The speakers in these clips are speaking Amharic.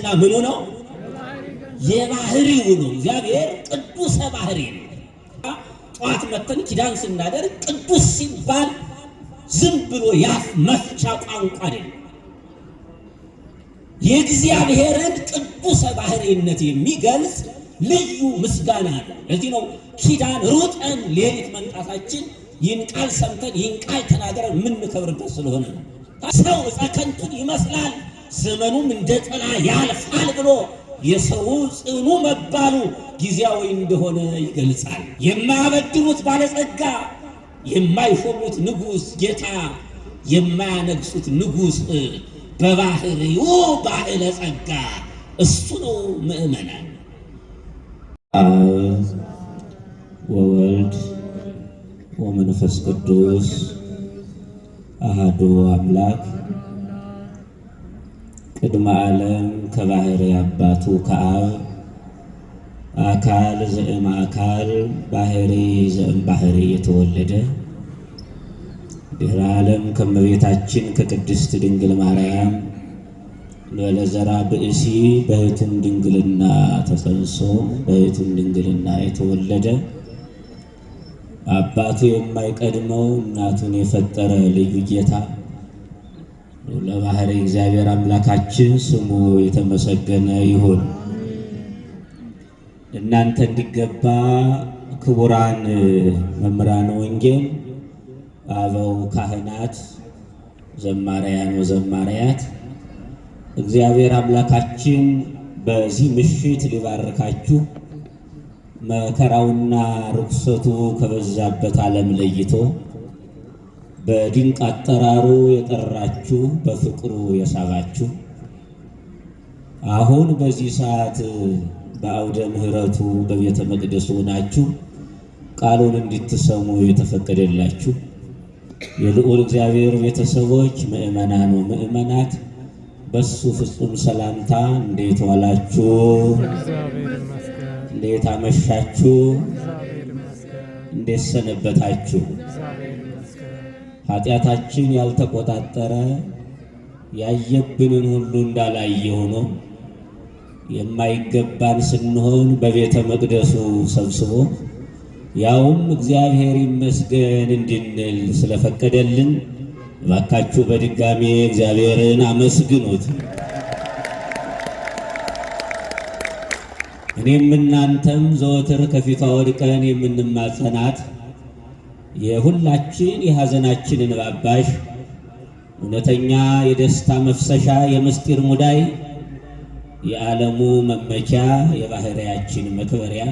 ምስጋና ምኑ ነው? የባህሪው ነው። እግዚአብሔር ቅዱሰ ባህሪ ነው። ጠዋት መተን ኪዳን ስናደርግ ቅዱስ ሲባል ዝም ብሎ ያፍ መፍቻ ቋንቋ አይደለም። የእግዚአብሔርን ቅዱሰ ባህሪነት የሚገልጽ ልዩ ምስጋና ነው። ለዚህ ነው ኪዳን ሩጠን ሌሊት መንቃታችን ይህን ቃል ሰምተን ይህን ቃል ተናገረን የምንከብርበት ስለሆነ ነው። ሰው ዕፀ ከንቱን ይመስላል ዘመኑም እንደ ጥላ ያልፋል ብሎ የሰው ጽኑ መባሉ ጊዜያዊ እንደሆነ ይገልጻል። የማያበድሩት ባለጸጋ፣ የማይሾሙት ንጉሥ ጌታ፣ የማያነግሱት ንጉሥ በባህሪው ባለጸጋ እሱ ነው። ምእመናን አብ ወወልድ ወመንፈስ ቅዱስ አሐዱ አምላክ ቅድመ ዓለም ከባህሪ አባቱ ከአብ አካል ዘእም አካል ባህሪ ዘእም ባህሪ የተወለደ ድኅረ ዓለም ከመቤታችን ከቅድስት ድንግል ማርያም ለዘራ ብእሲ በሕቱም ድንግልና ተጸንሶ በሕቱም ድንግልና የተወለደ አባቱ የማይቀድመው እናቱን የፈጠረ ልዩ ጌታ ለባህሪ እግዚአብሔር አምላካችን ስሙ የተመሰገነ ይሁን። እናንተ እንዲገባ ክቡራን መምህራነ ወንጌል፣ አበው ካህናት፣ ዘማሪያን ወዘማሪያት እግዚአብሔር አምላካችን በዚህ ምሽት ሊባርካችሁ መከራውና ርኩሰቱ ከበዛበት ዓለም ለይቶ በድንቅ አጠራሩ የጠራችሁ በፍቅሩ የሳባችሁ አሁን በዚህ ሰዓት በአውደ ምሕረቱ በቤተ መቅደሱ ናችሁ ቃሉን እንድትሰሙ የተፈቀደላችሁ የልዑል እግዚአብሔር ቤተሰቦች ምእመናን ወምእመናት በሱ ፍጹም ሰላምታ እንዴት ዋላችሁ? እንዴት አመሻችሁ? እንዴት ሰነበታችሁ? ኃጢአታችን ያልተቆጣጠረ ያየብንን ሁሉ እንዳላየ ሆኖ የማይገባን ስንሆን በቤተ መቅደሱ ሰብስቦ ያውም እግዚአብሔር ይመስገን እንድንል ስለፈቀደልን እባካችሁ በድጋሜ እግዚአብሔርን አመስግኑት። እኔም እናንተም ዘወትር ከፊቷ ወድቀን የምንማጸናት የሁላችን የሐዘናችንን ባባሽ እውነተኛ የደስታ መፍሰሻ የምስጢር ሙዳይ የዓለሙ መመኪያ የባህሪያችን መክበሪያ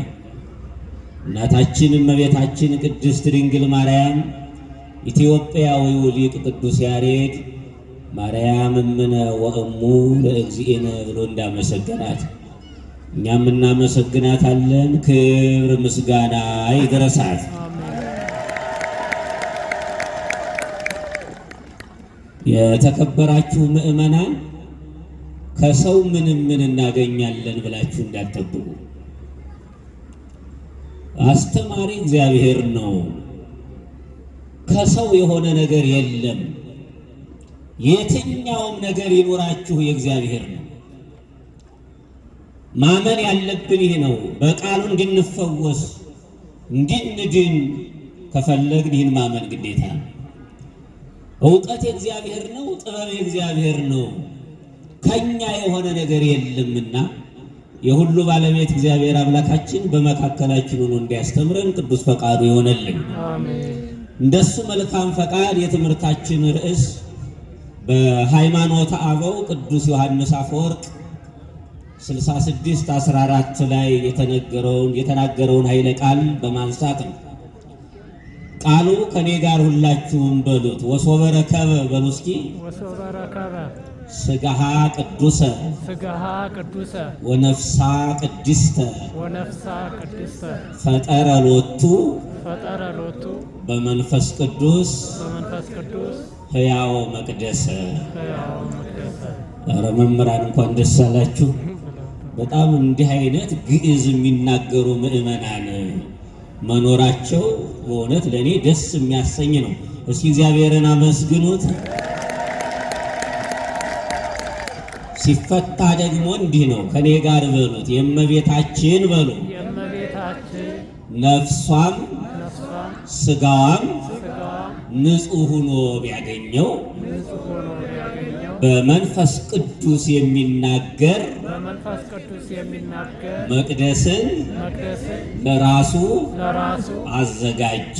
እናታችን እመቤታችን ቅድስት ድንግል ማርያም ኢትዮጵያዊው ሊቅ ቅዱስ ያሬድ ማርያም እምነ ወእሙ ለእግዚእነ ብሎ እንዳመሰገናት እኛም እናመሰግናታለን። ክብር ምስጋና ይድረሳት። የተከበራችሁ ምእመናን ከሰው ምን እናገኛለን ብላችሁ እንዳትጠብቁ። አስተማሪ እግዚአብሔር ነው። ከሰው የሆነ ነገር የለም። የትኛውም ነገር ይኖራችሁ የእግዚአብሔር ነው። ማመን ያለብን ይህ ነው። በቃሉ እንድንፈወስ እንድንድን ከፈለግን ይህን ማመን ግዴታ ነው። እውቀት የእግዚአብሔር ነው። ጥበብ የእግዚአብሔር ነው። ከኛ የሆነ ነገር የለምና የሁሉ ባለቤት እግዚአብሔር አምላካችን በመካከላችን ሆኖ እንዲያስተምረን ቅዱስ ፈቃዱ ይሆነልን። አሜን። እንደሱ መልካም ፈቃድ የትምህርታችን ርዕስ በሃይማኖተ አበው ቅዱስ ዮሐንስ አፈወርቅ 66:14 ላይ የተናገረውን ኃይለ ቃል በማንሳት ነው። ቃሉ ከኔ ጋር ሁላችሁም በሉት። ወሶበ ረከበ በሉ እስኪ። ወሶበ ረከበ ስጋሃ ቅዱሰ ወነፍሳ ቅድስተ ፈጠረ ሎቱ በመንፈስ ቅዱስ ሕያው መቅደሰ። ኧረ መምህራን እንኳን ደስ አላችሁ። በጣም እንዲህ አይነት ግዕዝ የሚናገሩ ምእመናን መኖራቸው በእውነት ለእኔ ደስ የሚያሰኝ ነው። እስኪ እግዚአብሔርን አመስግኑት። ሲፈታ ደግሞ እንዲህ ነው። ከኔ ጋር በሉት የእመቤታችን በሉ ነፍሷም ስጋዋም ንጹሕ ሆኖ ቢያገኘው በመንፈስ ቅዱስ የሚናገር መቅደስን ለራሱ አዘጋጀ።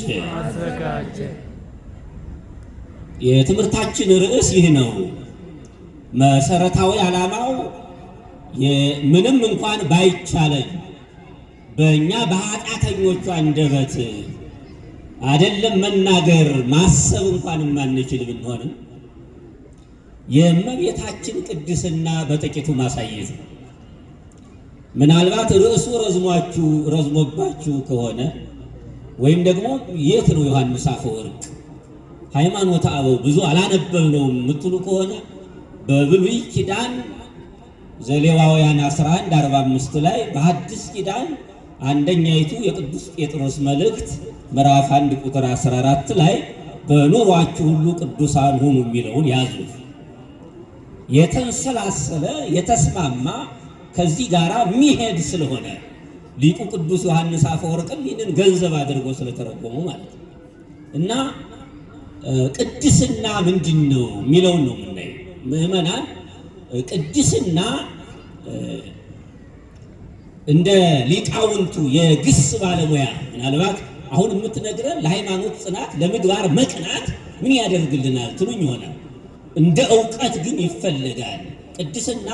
የትምህርታችን ርዕስ ይህ ነው። መሰረታዊ ዓላማው ምንም እንኳን ባይቻለን በእኛ በኃጢአተኞቹ አንደበት አይደለም መናገር ማሰብ እንኳን የማንችል ብንሆንም የእመቤታችን ቅድስና በጥቂቱ ማሳየት ነው። ምናልባት ርዕሱ ረዝሞባችሁ ከሆነ ወይም ደግሞ የት ነው ዮሐንስ አፈወርቅ ሃይማኖተ አበው ብዙ አላነበብነውም የምትሉ ከሆነ በብሉይ ኪዳን ዘሌዋውያን 11:45 ላይ በሐዲስ ኪዳን አንደኛይቱ የቅዱስ ጴጥሮስ መልእክት ምዕራፍ 1 ቁጥር 14 ላይ በኑሯችሁ ሁሉ ቅዱሳን ሁኑ የሚለውን ያዙ። የተንሰላሰለ የተስማማ ከዚህ ጋር የሚሄድ ስለሆነ ሊቁ ቅዱስ ዮሐንስ አፈወርቅም ይህንን ገንዘብ አድርጎ ስለተረጎሙ ማለት ነው። እና ቅድስና ምንድን ነው የሚለውን ነው የምናየው። ምዕመናን ቅድስና እንደ ሊቃውንቱ የግስ ባለሙያ ምናልባት አሁን የምትነግረን ለሃይማኖት ጽናት ለምግባር መቅናት ምን ያደርግልናል ትሉኝ ይሆናል። እንደ ዕውቀት ግን ይፈልጋል። ቅድስና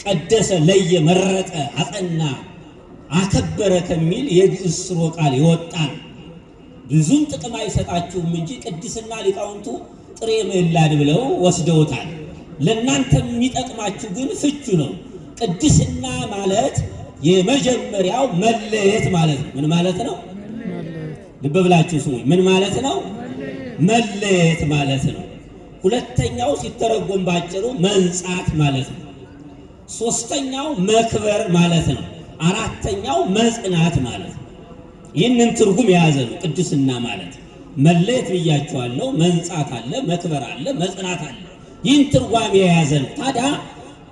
ቀደሰ፣ ለየ፣ መረጠ፣ አጸና፣ አከበረ ከሚል የግዕዝ ሥርወ ቃል ይወጣል። ብዙም ጥቅም አይሰጣችሁም እንጂ ቅድስና ሊቃውንቱ ጥሬ ምዕላድ ብለው ወስደውታል። ለእናንተ የሚጠቅማችሁ ግን ፍቹ ነው። ቅድስና ማለት የመጀመሪያው መለየት ማለት ነው። ምን ማለት ነው? ልብ ብላችሁ ስሙኝ። ምን ማለት ነው? መለየት ማለት ነው። ሁለተኛው ሲተረጎም ባጭሩ መንጻት ማለት ነው። ሶስተኛው መክበር ማለት ነው። አራተኛው መጽናት ማለት ነው። ይህንን ትርጉም የያዘ ነው ቅድስና ማለት። መለየት ብያችኋለሁ። መንጻት አለ፣ መክበር አለ፣ መጽናት አለ። ይህን ትርጓሜ የያዘ ነው። ታዲያ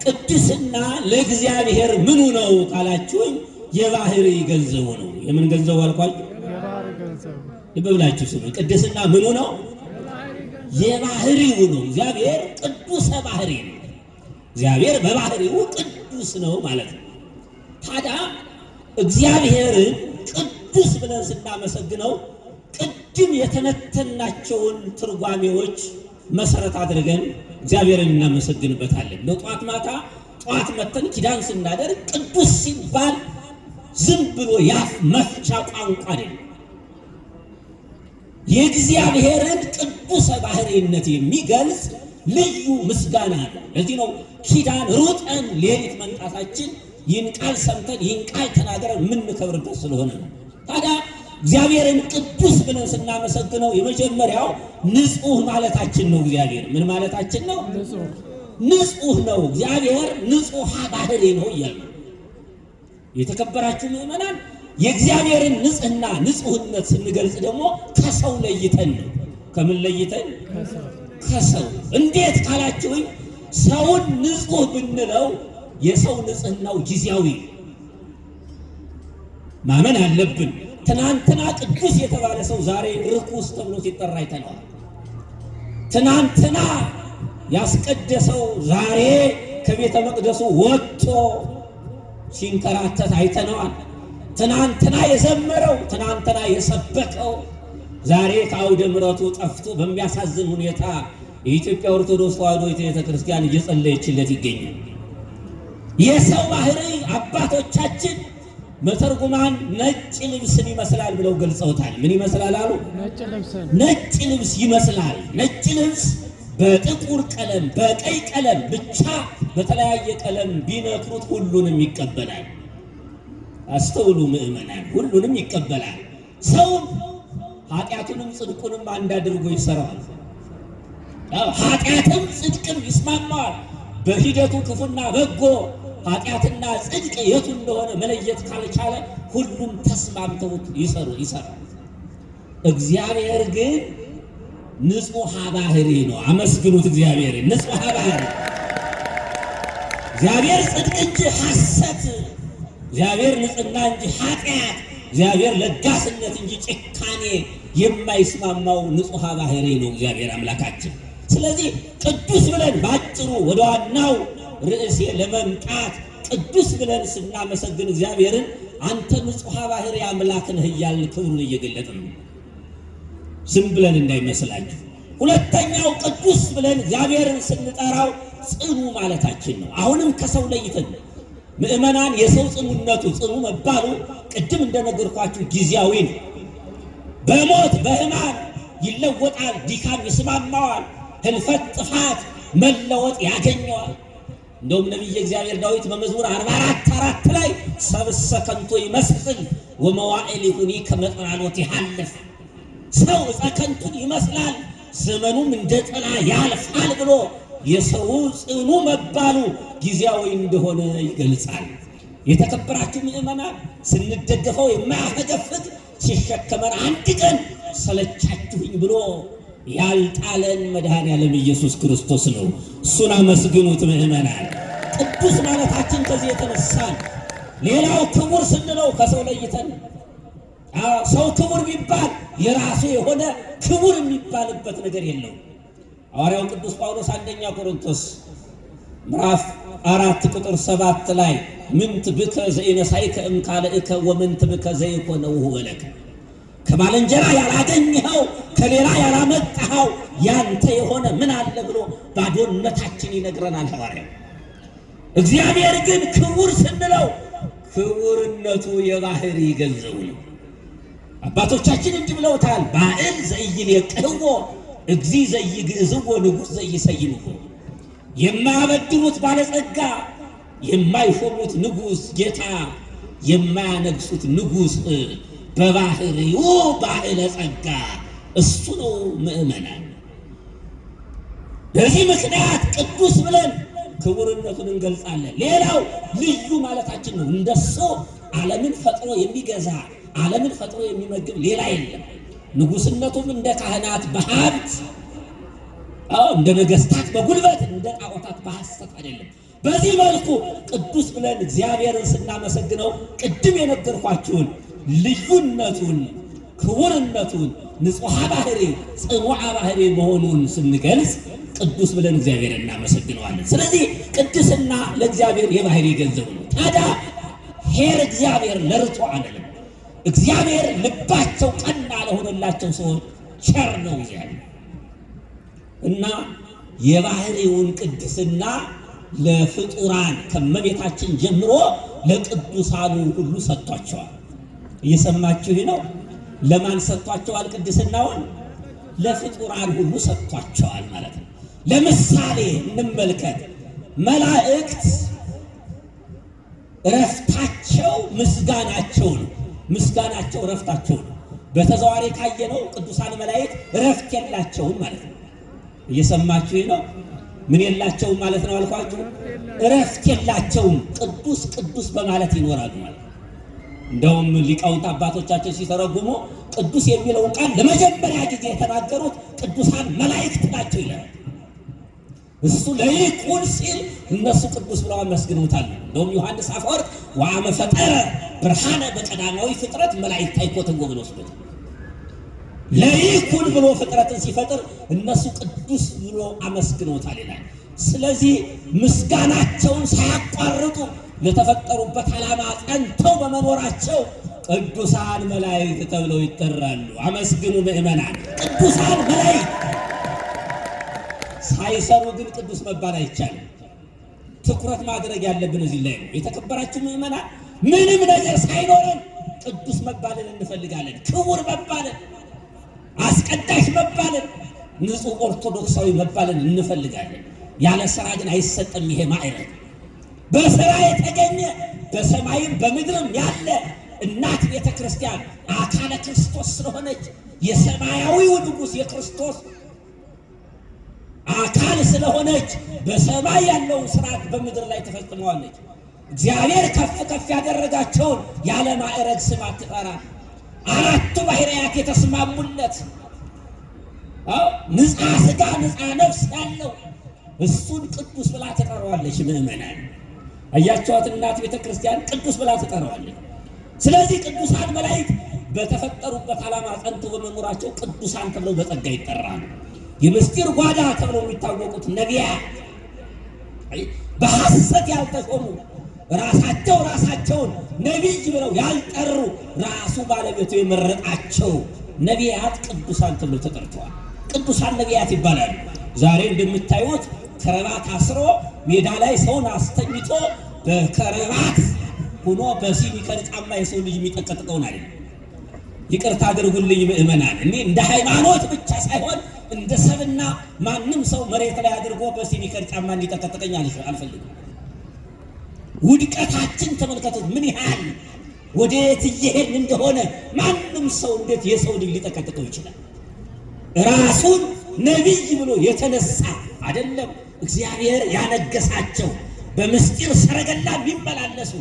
ቅድስና ለእግዚአብሔር ምኑ ነው ካላችሁኝ የባህሪ ገንዘቡ ነው። የምን ገንዘቡ አልኳችሁ? ልብ ብላችሁ ስሙ። ቅድስና ምኑ ነው? የባህሪው ነው። እግዚአብሔር ቅዱሰ ባህሪ ነው። እግዚአብሔር በባህሪው ቅዱስ ነው ማለት ነው። ታዲያ እግዚአብሔርን ቅዱስ ብለን ስናመሰግነው ቅድም የተነተናቸውን ትርጓሜዎች መሰረት አድርገን እግዚአብሔርን እናመሰግንበታለን። ለጧት ማታ ጧት መተን ኪዳን ስናደርግ ቅዱስ ሲባል ዝም ብሎ ያፍ መፍቻ ቋንቋ አይደለም። የእግዚአብሔርን ቅዱሰ ባህሪነት የሚገልጽ ልዩ ምስጋና ነው። ለዚህ ነው ኪዳን ሩጠን ሌሊት መንጣታችን ይህን ቃል ሰምተን ይህን ቃል ተናገረን የምንከብርበት ስለሆነ ነው። ታዲያ እግዚአብሔርን ቅዱስ ብለን ስናመሰግነው የመጀመሪያው ንጹሕ ማለታችን ነው። እግዚአብሔር ምን ማለታችን ነው? ንጹሕ ነው። እግዚአብሔር ንጹሕ ባህሪ ነው እያለ የተከበራችሁ ምዕመናን፣ የእግዚአብሔርን ንጽሕና ንጹሕነት ስንገልጽ ደግሞ ከሰው ለይተን ነው። ከምን ለይተን? ከሰው። እንዴት ካላችሁኝ ሰውን ንጹሕ ብንለው የሰው ንጽሕናው ጊዜያዊ ማመን አለብን። ትናንትና ቅዱስ የተባለ ሰው ዛሬ ርኩስ ተብሎ ሲጠራ አይተነዋል። ትናንትና ያስቀደሰው ዛሬ ከቤተ መቅደሱ ወጥቶ ሲንከራተት አይተነዋል። ትናንትና የዘመረው ትናንትና የሰበከው ዛሬ ከአውደ ምሕረቱ ጠፍቶ በሚያሳዝን ሁኔታ የኢትዮጵያ ኦርቶዶክስ ተዋሕዶ ቤተ ክርስቲያን እየጸለየችለት ይገኛል። የሰው ባህሪ አባቶቻችን መተርጉማን ነጭ ልብስን ይመስላል ብለው ገልጸውታል። ምን ይመስላል አሉ? ነጭ ልብስ ይመስላል። ነጭ ልብስ በጥቁር ቀለም፣ በቀይ ቀለም ብቻ በተለያየ ቀለም ቢነክሩት ሁሉንም ይቀበላል። አስተውሉ ምዕመናን፣ ሁሉንም ይቀበላል። ሰውም ኃጢአቱንም ጽድቁንም አንድ አድርጎ ይሰራዋል። ኃጢአትም ጽድቅም ይስማማዋል። በሂደቱ ክፉና በጎ ኃጢአትና ጽድቅ የቱ እንደሆነ መለየት ካልቻለ ሁሉም ተስማምተውት ይሰራል። እግዚአብሔር ግን ንጹሕ ባህሪ ነው። አመስግኑት እግዚአብሔር ንጹሕ ባህሪ። እግዚአብሔር ጽድቅ እንጂ ሐሰት፣ እግዚአብሔር ንጽሕና እንጂ ኃጢአት፣ እግዚአብሔር ለጋስነት እንጂ ጭካኔ የማይስማማው ንጹሐ ባህሪ ነው እግዚአብሔር አምላካችን። ስለዚህ ቅዱስ ብለን ባጭሩ ወደ ዋናው ርዕሴ ለመምጣት ቅዱስ ብለን ስናመሰግን እግዚአብሔርን አንተ ንጹሐ ባህሪ አምላክ ነህ እያልን ክብሩን እየገለጥን ነው። ዝም ብለን እንዳይመስላችሁ። ሁለተኛው ቅዱስ ብለን እግዚአብሔርን ስንጠራው ጽኑ ማለታችን ነው። አሁንም ከሰው ለይተን ምእመናን የሰው ጽኑነቱ ጽኑ መባሉ ቅድም እንደነገርኳችሁ ጊዜያዊ ነው። በሞት በሕማም ይለወጣል፣ ድካም ይስማማዋል፣ ህልፈት ጥፋት መለወጥ ያገኘዋል። እንደውም ነቢየ እግዚአብሔር ዳዊት በመዝሙር 44:4 ላይ ሰብእሰ ከንቶ ይመስል ወመዋዕሊሁኒ ከመ ጽላሎት ይሃልፍ፣ ሰው ዕፀ ከንቱን ይመስላል ዘመኑም እንደ ጥላ ያልፋል ብሎ የሰው ጽኑ መባሉ ጊዜያዊ እንደሆነ ይገልጻል። የተከበራችሁ ምእመናን ስንደገፈው የማያፈገፍግ ሲሸከመን አንድ ቀን ሰለቻችሁኝ ብሎ ያልጣለን መድኃኔዓለም ኢየሱስ ክርስቶስ ነው። እሱን አመስግኑት ምእመናን። ቅዱስ ማለታችን ከዚህ የተነሳ ሌላው ክቡር ስንለው ከሰው ለይተን ሰው ክቡር ቢባል የራሱ የሆነ ክቡር የሚባልበት ነገር የለውም። ሐዋርያው ቅዱስ ጳውሎስ አንደኛ ቆሮንቶስ ምዕራፍ 4:7 ላይ ምንት ብከ ዘኢነሳይከ እምካልእከ ወምንት ብከ ዘይኮነው ለከ፣ ከባልንጀራ ያላገኘኸው ከሌላ ያላመጣኸው ያንተ የሆነ ምን አለ ብሎ ባዶነታችን ይነግረናል ሐዋርያው። እግዚአብሔር ግን ክቡር ስንለው ክቡርነቱ የባህሪ ገንዘቡ ነው። አባቶቻችን እንዲህ ብለውታል፣ ባዕል ዘኢይሌቅሕዎ እግዚ ዘይግዕዝዎ ንጉሥ ዘይሰይምዎ። የማያበድሩት ባለጸጋ፣ የማይሾሙት ንጉሥ ጌታ፣ የማያነግሱት ንጉሥ በባህሪው ባዕለ ጸጋ እሱ ነው ምእመናን። በዚህ ምክንያት ቅዱስ ብለን ክቡርነቱን እንገልጻለን። ሌላው ልዩ ማለታችን ነው። እንደሱ ዓለምን ፈጥሮ የሚገዛ ዓለምን ፈጥሮ የሚመግብ ሌላ የለም። ንጉሥነቱም እንደ ካህናት በሀብት እንደ ነገሥታት በጉልበት እንደ ጣዖታት በሐሰት አይደለም። በዚህ መልኩ ቅዱስ ብለን እግዚአብሔርን ስናመሰግነው ቅድም የነገርኳችሁን ልዩነቱን፣ ክቡርነቱን፣ ንጹሐ ባህሪ፣ ጽኑዓ ባህሪ መሆኑን ስንገልጽ ቅዱስ ብለን እግዚአብሔርን እናመሰግነዋለን። ስለዚህ ቅድስና ለእግዚአብሔር የባህሪ ገንዘቡ ነው። ታዲያ ኄር እግዚአብሔር ለርቶ አለንም። እግዚአብሔር ልባቸው ቀና ለሆነላቸው ሰዎች ቸር ነው እግዚአብሔር እና የባህሪውን ቅድስና ለፍጡራን ከመቤታችን ጀምሮ ለቅዱሳኑ ሁሉ ሰጥቷቸዋል። እየሰማችሁ ነው። ለማን ሰጥቷቸዋል ቅድስናውን? ለፍጡራን ሁሉ ሰጥቷቸዋል ማለት ነው። ለምሳሌ እንመልከት። መላእክት እረፍታቸው ምስጋናቸው ነው። ምስጋናቸው እረፍታቸው ነው። በተዘዋዋሪ ካየነው ቅዱሳን መላእክት እረፍት የላቸውም ማለት ነው። እየሰማችሁ ነው። ምን የላቸውም ማለት ነው አልኳችሁ? እረፍት የላቸውም። ቅዱስ ቅዱስ በማለት ይኖራሉ ማለት ነው። እንደውም ሊቃውንት አባቶቻችን ሲተረጉሙ ቅዱስ የሚለውን ቃል ለመጀመሪያ ጊዜ የተናገሩት ቅዱሳን መላእክት ናቸው ይላል። እሱ ለይኩን ሲል እነሱ ቅዱስ ብለው አመስግነውታል። እንደውም ዮሐንስ አፈወርቅ ወአመ ፈጠረ ብርሃነ በቀዳማዊ ፍጥረት መላእክት አይኮትም ብሎ ወስዶት ለይኩን ብሎ ፍጥረትን ሲፈጥር እነሱ ቅዱስ ብሎ አመስግነውታል ይላል። ስለዚህ ምስጋናቸውን ሳያቋርጡ ለተፈጠሩበት ዓላማ ጸንተው በመኖራቸው ቅዱሳን መላእክት ተብለው ይጠራሉ። አመስግኑ ምእመናን። ቅዱሳን መላእክት ሳይሰሩ ግን ቅዱስ መባል አይቻልም። ትኩረት ማድረግ ያለብን እዚህ ላይ ነው። የተከበራችሁ ምእመናን፣ ምንም ነገር ሳይኖረን ቅዱስ መባልን እንፈልጋለን። ክቡር መባልን፣ አስቀዳሽ መባልን፣ ንጹሕ ኦርቶዶክሳዊ መባልን እንፈልጋለን። ያለ ስራ ግን አይሰጥም ይሄ ማዕረግ። በስራ የተገኘ በሰማይም በምድርም ያለ እናት ቤተ ክርስቲያን አካለ ክርስቶስ ስለሆነች የሰማያዊው ንጉሥ የክርስቶስ አካል ስለሆነች በሰማይ ያለውን ስርዓት በምድር ላይ ተፈጽመዋለች። እግዚአብሔር ከፍ ከፍ ያደረጋቸውን ያለ ማዕረግ ስም አትጠራም። አራቱ ባህርያት የተስማሙለት ንጽሐ ሥጋ ንጽሐ ነፍስ ያለው እሱን ቅዱስ ብላ ትጠራዋለች። ምእመናን አያቸዋት እናት ቤተክርስቲያን ቅዱስ ብላ ትጠራዋለች። ስለዚህ ቅዱሳን መላእክት በተፈጠሩበት ዓላማ ጸንተው በመኖራቸው ቅዱሳን ተብለው በጸጋ ይጠራሉ። የምስጢር ጓዳ ተብለው የሚታወቁት ነቢያት በሐሰት ያልተሾሙ ራሳቸውን ነቢይ ብለው ያልጠሩ ራሱ ባለቤቱ የመረጣቸው ነቢያት ቅዱሳን ተብለው ተጠርተዋል። ቅዱሳን ነቢያት ይባላሉ። ዛሬ እንደምታዩት ከረባት አስሮ ሜዳ ላይ ሰውን አስተኝቶ በከረባት ሆኖ በሲኒከር ጫማ የሰው ልጅ የሚጠቀጥቀውን አይደለም። ይቅርታ አድርጉልኝ ምእመናን፣ እኔ እንደ ሃይማኖት ብቻ ሳይሆን እንደ ሰብና ማንም ሰው መሬት ላይ አድርጎ በሲኒከር ጫማ እንዲጠቀጥቀኝ አልፈልግም። ውድቀታችን ተመልከቱት፣ ምን ያህል ወዴት እየሄድን እንደሆነ። ማንም ሰው እንዴት የሰው ልጅ ሊጠቀጥቀው ይችላል? ራሱን ነቢይ ብሎ የተነሳ አይደለም እግዚአብሔር ያነገሳቸው በምስጢር ሰረገላ የሚመላለሱ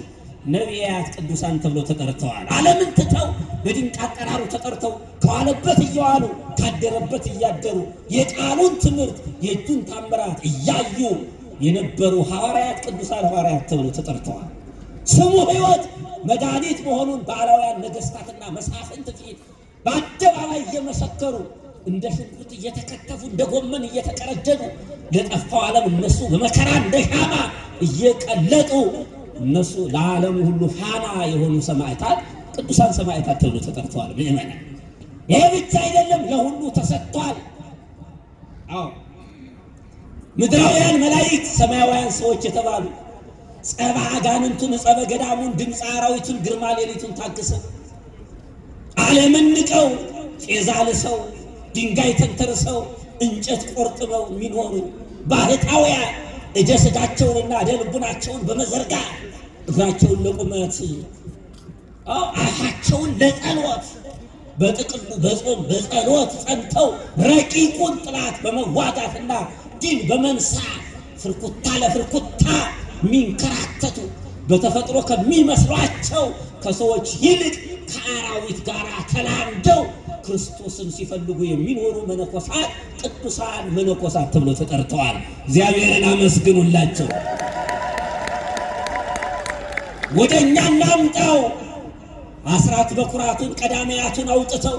ነቢያት ቅዱሳን ተብለው ተጠርተዋል። ዓለምን ትተው በድንቅ አጠራሩ ተጠርተው ከዋለበት እየዋሉ ካደረበት እያደሩ የቃሉን ትምህርት የእጁን ታምራት እያዩ የነበሩ ሐዋርያት ቅዱሳን ሐዋርያት ተብለው ተጠርተዋል። ስሙ ሕይወት መድኃኒት መሆኑን በአላውያን ነገሥታትና መሳፍንት ፊት በአደባባይ እየመሰከሩ እንደ ሽንኩርት እየተከተፉ እንደ ጎመን እየተቀረደዱ ለጠፋው ዓለም እነሱ በመከራ እንደ ሻማ እየቀለጡ እነሱ ለዓለሙ ሁሉ ፋና የሆኑ ሰማዕታት ቅዱሳን ሰማዕታት ተብሎ ተጠርተዋል። ምእመናን፣ ይሄ ብቻ አይደለም፣ ለሁሉ ተሰጥቷል። አዎ ምድራውያን መላእክት፣ ሰማያውያን ሰዎች የተባሉ ጸባ አጋንንቱን ጸበ ገዳሙን ድምፀ አራዊቱን ግርማ ሌሊቱን ታግሰው ዓለምን ንቀው ጤዛ ልሰው ድንጋይ ተንተርሰው እንጨት ቆርጥመው የሚኖሩ ባህታውያን እጀ ሥጋቸውንና እደ ልቡናቸውን በመዘርጋት እግራቸውን ለቁመት አፋቸውን ለጸሎት በጥቅሉ በጾም በጸሎት ጸንተው ረቂቁን ጥላት በመዋጋትና ድል በመንሳት ፍርኩታ ለፍርኩታ የሚንከራተቱ በተፈጥሮ ከሚመስሏቸው ከሰዎች ይልቅ ከአራዊት ጋር ተላምደው ክርስቶስን ሲፈልጉ የሚኖሩ መነኮሳት ቅዱሳን መነኮሳት ተብለው ተጠርተዋል። እግዚአብሔርን አመስግኑላቸው። ወደኛ እናምጣው። አስራት በኩራቱን ቀዳማያቱን አውጥተው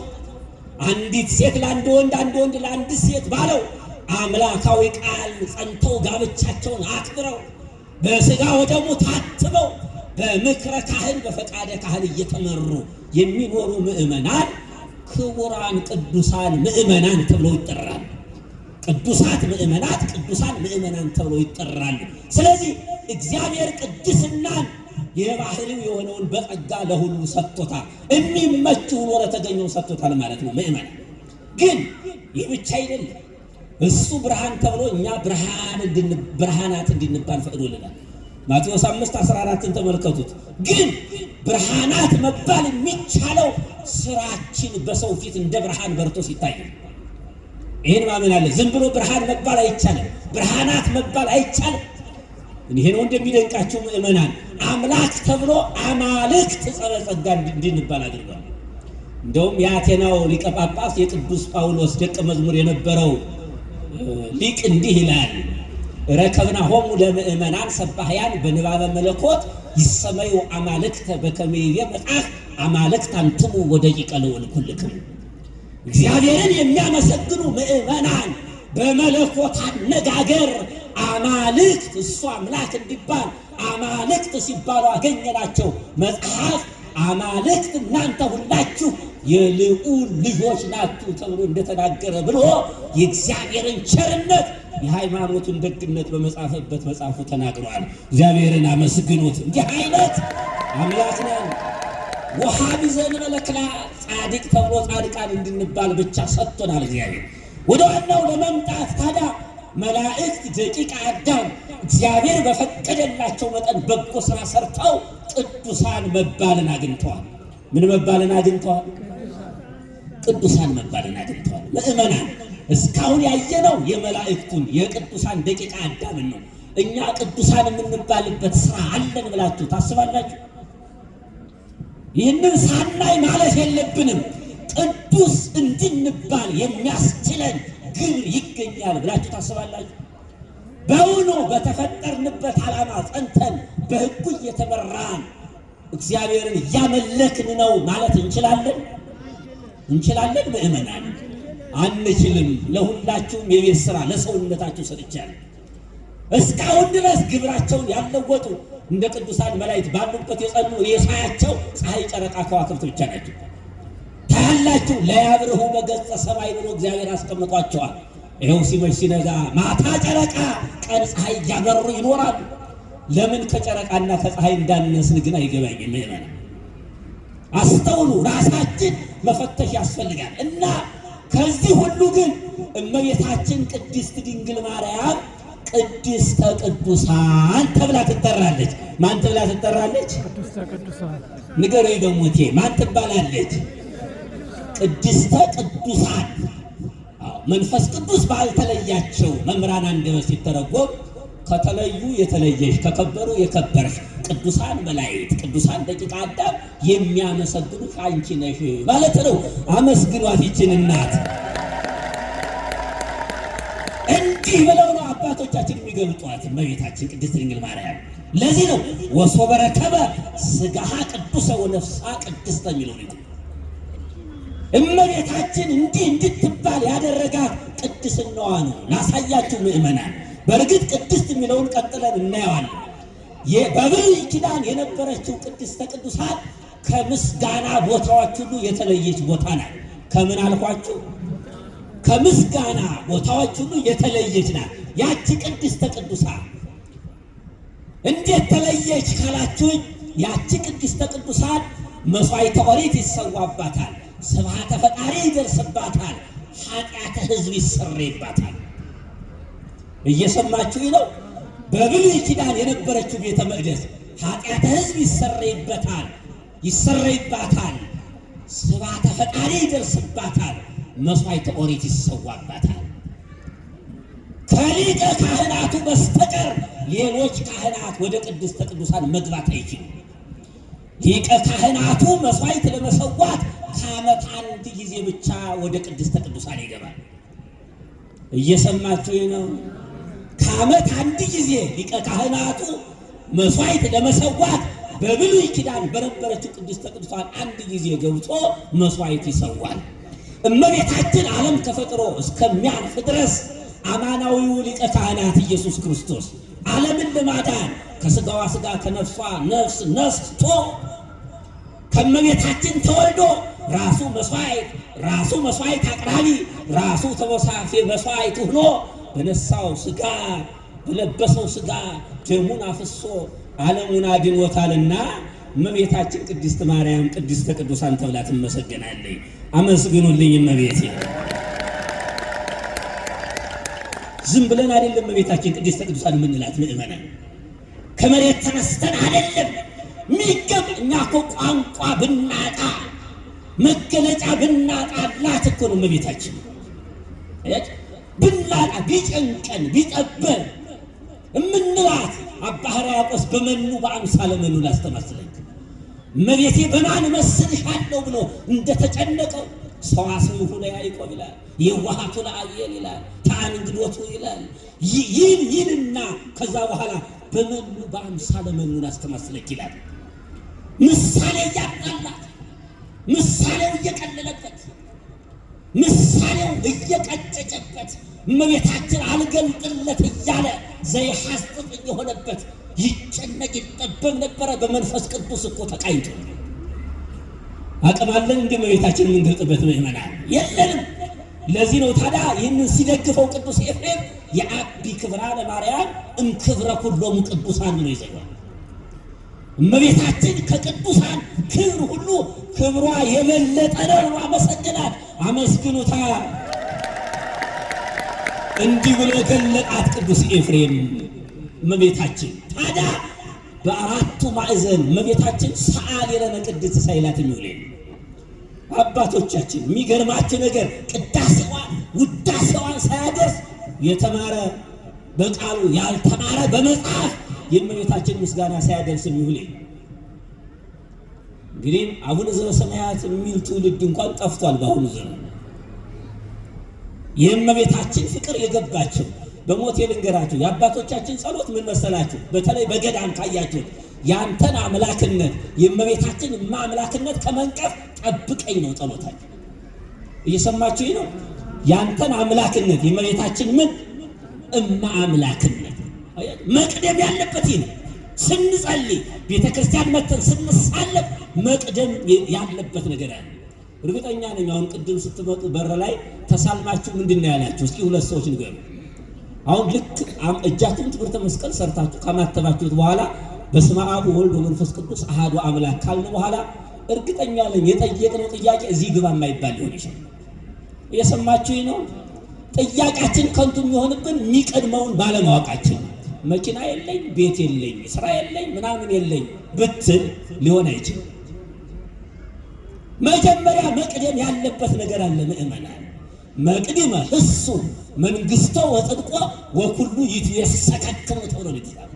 አንዲት ሴት ለአንድ ወንድ፣ አንድ ወንድ ለአንድ ሴት ባለው አምላካዊ ቃል ጸንተው ጋብቻቸውን አክብረው በሥጋ ወደሙ ታትበው በምክረ ካህን በፈቃደ ካህን እየተመሩ የሚኖሩ ምእመናን ክቡራን ቅዱሳን ምእመናን ተብለው ይጠራሉ። ቅዱሳት ምእመናት፣ ቅዱሳን ምእመናን ተብለው ይጠራሉ። ስለዚህ እግዚአብሔር ቅድስናን የባህሪው የሆነውን በጸጋ ለሁሉ ሰጥቶታል። የሚመች ሆኖ ለተገኘው ሰጥቶታል ማለት ነው። ምእመናን ግን ይህ ብቻ አይደለም። እሱ ብርሃን ተብሎ እኛ ብርሃናት እንድንባል ፈቅዶልናል። ማቴዎስ 5:14 ተመልከቱት። ግን ብርሃናት መባል የሚቻለው ስራችን በሰው ፊት እንደ ብርሃን በርቶ ሲታይ፣ ይሄን ማመን አለ። ዝም ብሎ ብርሃን መባል አይቻልም። ብርሃናት መባል አይቻልም። ይሄ ነው እንደሚደንቃችሁ ምእመናን፣ አምላክ ተብሎ አማልክት ጸረ ጸጋ እንድንባል አድርጓል። እንደውም የአቴናው ሊቀ ጳጳስ የቅዱስ ጳውሎስ ደቀ መዝሙር የነበረው ሊቅ እንዲህ ይላል፣ ረከብና ሆሙ ለምእመናን ሰባህያን በንባበ መለኮት ይሰመዩ አማልክተ በከመ ይቤ መጽሐፍ አማልክት አንትሙ ወደቂቀ ልዑል ኩልክሙ። እግዚአብሔርን የሚያመሰግኑ ምእመናን በመለኮት አነጋገር አማልክት፣ እሱ አምላክ እንዲባል አማልክት ሲባሉ አገኘናቸው። መጽሐፍ አማልክት እናንተ ሁላችሁ የልዑል ልጆች ናችሁ ተብሎ እንደተናገረ ብሎ የእግዚአብሔርን ቸርነት የሃይማኖቱን ደግነት በመጻፈበት መጽሐፉ ተናግሯል። እግዚአብሔርን አመስግኑት። እንዲህ አይነት አምላክ ነን። ወሃቢ ዘእንበለክላ ጻድቅ ተብሎ ጻድቃን እንድንባል ብቻ ሰጥቶናል እግዚአብሔር። ወደ ዋናው ለመምጣት ታዲያ መላእክት ደቂቀ አዳም እግዚአብሔር በፈቀደላቸው መጠን በጎ ስራ ሰርተው ቅዱሳን መባልን አግኝተዋል። ምን መባልን አግኝተዋል? ቅዱሳን መባልን አግኝተዋል። ምእመናን እስካሁን ያየነው የመላእክቱን የቅዱሳን ደቂቀ አዳምን ነው። እኛ ቅዱሳን የምንባልበት ስራ አለን ብላችሁ ታስባላችሁ? ይህንን ሳናይ ማለት የለብንም። ቅዱስ እንድንባል የሚያስችለን ግብር ይገኛል ብላችሁ ታስባላችሁ? በውኑ በተፈጠርንበት ዓላማ ጸንተን በሕጉ እየተመራን እግዚአብሔርን እያመለክን ነው ማለት እንችላለን? እንችላለን? ምእመናን አንችልም። ለሁላችሁም የቤት ሥራ ለሰውነታችሁ ሰጥቻለሁ። እስካሁን ድረስ ግብራቸውን ያለወጡ እንደ ቅዱሳን መላእክት ባሉበት የጸኑ የሳያቸው ፀሐይ፣ ጨረቃ፣ ከዋክብት ብቻ ናቸው። ታያላችሁ። ለያብርሁ በገጸ ሰማይ ብሎ እግዚአብሔር አስቀምጧቸዋል። ይኸው ሲመሽ ሲነጋ ማታ ጨረቃ፣ ቀን ፀሐይ እያበሩ ይኖራሉ። ለምን ከጨረቃና ከፀሐይ እንዳነስን ግን አይገባኝም። ምእመናን አስተውሉ። ራሳችን መፈተሽ ያስፈልጋል። እና ከዚህ ሁሉ ግን እመቤታችን ቅድስት ድንግል ማርያም ቅድስተ ቅዱሳን ተብላ ትጠራለች። ማን ተብላ ትጠራለች? ቅድስተ ቅዱሳን። ንገረኝ ደሞቴ፣ ማን ትባላለች? ቅድስተ ቅዱሳን። መንፈስ ቅዱስ ባልተለያቸው መምህራን አንደበት ሲተረጎም ከተለዩ የተለየሽ፣ ከከበሩ የከበርሽ፣ ቅዱሳን መላእክት፣ ቅዱሳን ደቂቀ አዳም የሚያመሰግኑሽ አንቺ ነሽ ማለት ነው። አመስግኗት ይችን እናት። እንዲህ ብለው ነው አባቶቻችን የሚገልጧት እመቤታችን ቅድስት ድንግል ማርያም። ለዚህ ነው ወሶበ ረከበ ሥጋሃ ቅዱሰ ወነፍሳ ቅድስተ የሚለው ነው። እመቤታችን እንዲህ እንድትባል ያደረጋት ቅድስናዋ ነው። ላሳያችሁ ምእመናን። በእርግጥ ቅድስት የሚለውን ቀጥለን እናየዋለን። በብሉይ ኪዳን የነበረችው ቅድስተ ቅዱሳን ከምስጋና ቦታዎች ሁሉ የተለየች ቦታ ናት። ከምን አልኳችሁ? ከምስጋና ቦታዎች ሁሉ የተለየች ናት ያቺ ቅድስተ ቅዱሳን። እንዴት ተለየች ካላችሁኝ፣ ያቺ ቅድስተ ቅዱሳን መስዋዕተ ኦሪት ይሰዋባታል፣ ስብሐተ ፈጣሪ ይደርስባታል፣ ኃጢአተ ሕዝብ ይሰረይባታል። እየሰማችሁ ነው። በብሉይ ኪዳን የነበረችው ቤተ መቅደስ ኃጢአተ ሕዝብ ይሰረይባታል፣ ስብሐተ ፈጣሪ ይደርስባታል፣ መስዋዕተ ኦሪት ይሰዋባታል። ከሊቀ ካህናቱ በስተቀር ሌሎች ካህናት ወደ ቅድስተ ቅዱሳን መግባት አይችሉም። ሊቀ ካህናቱ መስዋዕት ለመሰዋት ከዓመት አንድ ጊዜ ብቻ ወደ ቅድስተ ቅዱሳን ይገባል። እየሰማችሁ ነው። ከዓመት አንድ ጊዜ ሊቀ ካህናቱ መስዋዕት ለመሰዋት በብሉይ ኪዳን በነበረችው ቅድስተ ቅዱሳን አንድ ጊዜ ገብቶ መስዋዕት ይሰዋል። እመቤታችን ዓለም ተፈጥሮ እስከሚያልፍ ድረስ አማናዊው ሊቀ ካህናት ኢየሱስ ክርስቶስ ዓለምን ለማዳን ከሥጋዋ ሥጋ ከነፍሷ ነፍስ ነስቶ ከእመቤታችን ተወልዶ ራሱ መስዋዕት አቅራቢ፣ ራሱ ተወሳፌ መስዋዕት ሆኖ በነሳው ሥጋ በለበሰው ሥጋ ደሙን አፍሶ ዓለሙን አድኖታልና እመቤታችን ቅድስት ማርያም ቅድስተ ቅዱሳን ተብላ ትመሰገናለች። አመስግኑልኝ እመቤቴ። ዝም ብለን አይደለም እመቤታችን ቅድስተ ቅዱሳን የምንላት ምእመናን፣ ከመሬት ተነስተን አይደለም። እኛ እኮ ቋንቋ ብናጣ መገለጫ ብናጣላት እኮ ነው እመቤታችን ብናጣ ቢጨንቀን ቢጠበን እምንላት። አባ ሕርያቆስ በመኑ በአምሳለ መኑ ላስተማስለኝ እመቤቴ በማን መስልሻለሁ ብሎ እንደተጨነቀው ሰዋስው ለያዕቆብ ይላል፣ የዋሃቱ ለአብኤል ይላል፣ ተአንግዶቱ ይላል። ይልና ከዛ በኋላ በመኑ በአምሳለ መኑ ላስተማስለኝ ይላል። ምሳሌ እያጣላት፣ ምሳሌው እየቀለለበት፣ ምሳሌው እየቀጨጨበት እመቤታችን አልገልጥለት እያለ ዘይሐስጥጥ እየሆነበት ይጨነቅ ይጠበብ ነበረ። በመንፈስ ቅዱስ እኮ ተቃኝቶ አቅማለን እንደ እመቤታችን የምንገልጥበት ምእመናን የለንም። ለዚህ ነው ታዲያ ይህንን ሲደግፈው ቅዱስ ኤፍሬም የአቢ ክብራ ለማርያም እምክብረ ኩሎሙ ቅዱሳን ብሎ ይዘዋል። እመቤታችን ከቅዱሳን ክብር ሁሉ ክብሯ የበለጠ ነው ብሎ አመሰግናት። አመስግኑታ። እንዲህ ብሎ ገለጣት ቅዱስ ኤፍሬም እመቤታችን። ታዲያ በአራቱ ማዕዘን እመቤታችን ሰአሊ ለነ ቅድስት ሳይላት የሚውል አባቶቻችን የሚገርማቸው ነገር ቅዳሴዋን ውዳሴዋን ሳያደርስ የተማረ በቃሉ ያልተማረ በመጽሐፍ የእመቤታችን ምስጋና ሳያደርስ የሚውል እንግዲህ አቡነ ዘበሰማያት የሚል ትውልድ እንኳን ጠፍቷል በአሁኑ ዘመን። የእመቤታችን ፍቅር የገባቸው በሞቴ ልንገራችሁ የአባቶቻችን ጸሎት ምን መሰላችሁ? በተለይ በገዳም ካያችሁ ያንተን አምላክነት የእመቤታችን አምላክነት ከመንቀፍ ጠብቀኝ ነው ጸሎታችን። እየሰማችሁ ነው? ያንተን አምላክነት የእመቤታችን ምን አምላክነት መቅደም ያለበት ይሄ። ስንጸልይ ቤተክርስቲያን መተን ስንሳለም መቅደም ያለበት ነገር አለ። እርግጠኛ ነኝ አሁን ቅድም ስትመጡ በር ላይ ተሳልማችሁ ምንድነው ያላችሁ? እስኪ ሁለት ሰዎች ንገሩ። አሁን ልክ እጃችሁን ትምህርተ መስቀል ሰርታችሁ ከማተባችሁት በኋላ በስመ አብ ወወልድ ወመንፈስ ቅዱስ አሐዱ አምላክ ካልን በኋላ እርግጠኛ ነኝ የጠየቅነው ጥያቄ እዚህ ግባ የማይባል ሊሆን ይችላል። እየሰማችሁ ነው? ጥያቄያችን ከንቱ የሚሆንብን የሚቀድመውን ባለማወቃችን። መኪና የለኝ፣ ቤት የለኝ፣ ስራ የለኝ፣ ምናምን የለኝ ብትል ሊሆን አይችልም። መጀመሪያ መቅደም ያለበት ነገር አለ ምእመናን። መቅድመ እሱ መንግስቶ ወጽድቆ ወኩሉ ይትየሰከከሙ ተብሎ ይላል።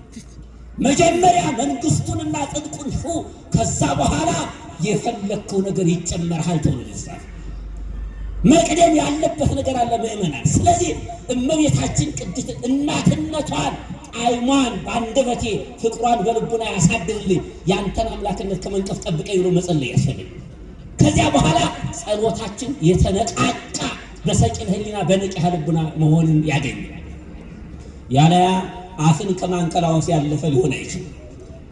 መጀመሪያ መንግስቱንና ጽድቁን ሹ፣ ከዛ በኋላ የፈለከው ነገር ይጨመራል ተብሎ ይላል። መቅደም ያለበት ነገር አለ ምእመናን። ስለዚህ እመቤታችን ቅድስት እናትነቷን ጣዕሟን በአንደበቴ ፍቅሯን በልቡና ያሳድርልኝ፣ ያንተን አምላክነት ከመንቀፍ ጠብቀኝ ብሎ መጸለይ ያስፈልጋል። ከዚያ በኋላ ጸሎታችን የተነቃቃ በሰቂል ሕሊና በንቅሐ ልቡና መሆንን ያገኛል። ያለያ አፍን ከማንቀላወስ ያለፈ ሊሆን አይችልም።